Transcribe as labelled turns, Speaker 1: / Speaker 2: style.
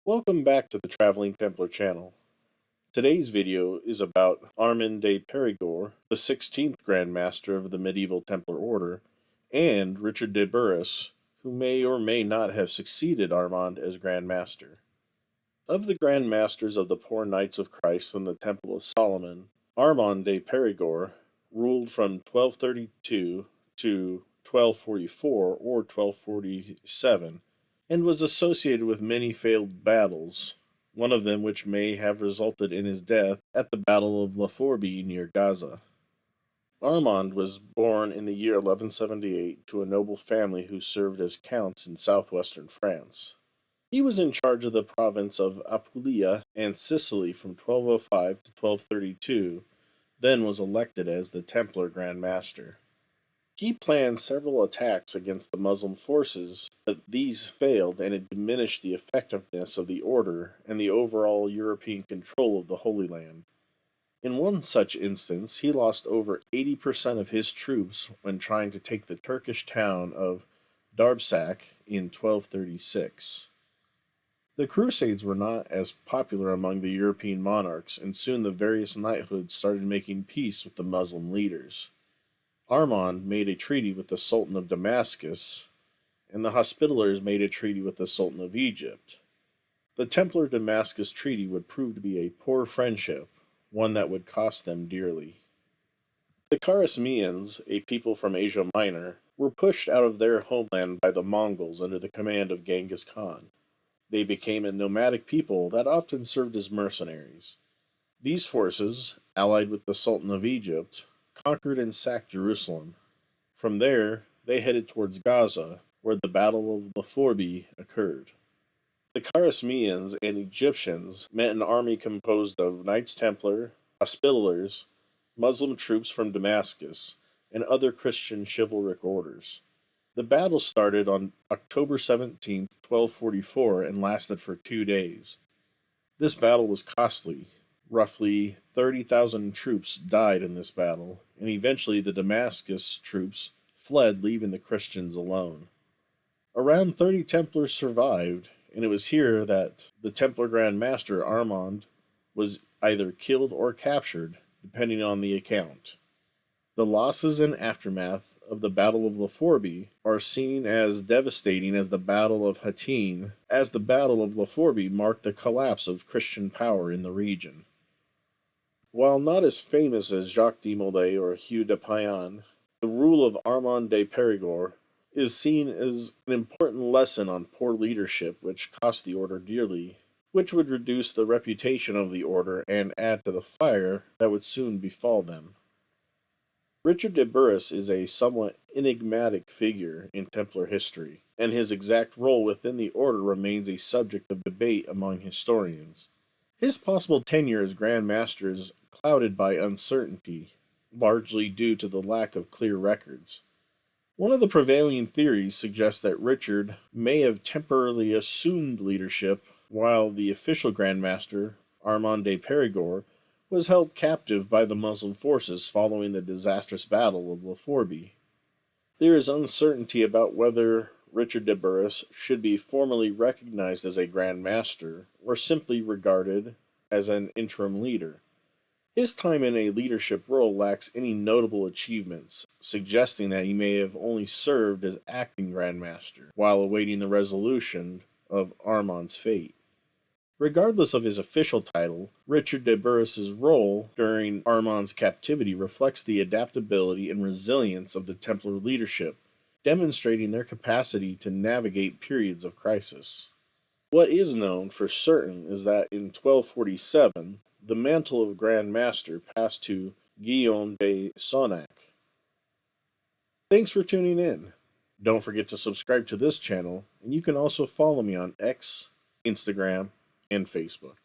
Speaker 1: Welcome back to the Traveling Templar channel. Today's video is about Armand de Périgord, the 16th Grand Master of the medieval Templar Order, and Richard de Bures, who may or may not have succeeded Armand as Grand Master. Of the Grand Masters of the Poor Knights of Christ in the Temple of Solomon, Armand de Périgord ruled from 1232 to 1244 or 1247, and was associated with many failed battles, one of them which may have resulted in his death at the Battle of La Fourby near Gaza. Armand was born in the year 1178 to a noble family who served as counts in southwestern France. He was in charge of the province of Apulia and Sicily from 1205 to 1232, then was elected as the Templar Grand Master. He planned several attacks against the Muslim forces, but these failed and it diminished the effectiveness of the order and the overall European control of the Holy Land. In one such instance, he lost over 80% of his troops when trying to take the Turkish town of Darbsak in 1236. The Crusades were not as popular among the European monarchs, and soon the various knighthoods started making peace with the Muslim leaders. Armand made a treaty with the Sultan of Damascus, and the Hospitallers made a treaty with the Sultan of Egypt. The Templar-Damascus treaty would prove to be a poor friendship, one that would cost them dearly. The Kharasmians, a people from Asia Minor, were pushed out of their homeland by the Mongols under the command of Genghis Khan. They became a nomadic people that often served as mercenaries. These forces, allied with the Sultan of Egypt, conquered and sacked Jerusalem. From there, they headed towards Gaza, where the Battle of La Fourby occurred. The Kharasmians and Egyptians met an army composed of Knights Templar, Hospitallers, Muslim troops from Damascus, and other Christian chivalric orders. The battle started on October 17, 1244, and lasted for 2 days. This battle was costly. Roughly 30,000 troops died in this battle, and eventually the Damascus troops fled, leaving the Christians alone. Around 30 Templars survived, and it was here that the Templar Grand Master Armand was either killed or captured, depending on the account. The losses and aftermath of the Battle of La Fourby are seen as devastating as the Battle of Hattin, as the Battle of La Fourby marked the collapse of Christian power in the region. While not as famous as Jacques de Molay or Hugh de Payens, the rule of Armand de Périgord is seen as an important lesson on poor leadership which cost the order dearly, which would reduce the reputation of the order and add to the fire that would soon befall them. Richard de Bures is a somewhat enigmatic figure in Templar history, and his exact role within the order remains a subject of debate among historians. His possible tenure as Grand Master is clouded by uncertainty, largely due to the lack of clear records. One of the prevailing theories suggests that Richard may have temporarily assumed leadership while the official Grand Master, Armand de Périgord, was held captive by the Muslim forces following the disastrous Battle of La Fourby. There is uncertainty about whether Richard de Bures should be formally recognized as a Grand Master or simply regarded as an interim leader. His time in a leadership role lacks any notable achievements, suggesting that he may have only served as acting Grand Master while awaiting the resolution of Armand's fate. Regardless of his official title, Richard de Bures' role during Armand's captivity reflects the adaptability and resilience of the Templar leadership, demonstrating their capacity to navigate periods of crisis. What is known for certain is that in 1247, the mantle of Grand Master passed to Guillaume de Sonnac. Thanks for tuning in. Don't forget to subscribe to this channel, and you can also follow me on X, Instagram, and Facebook.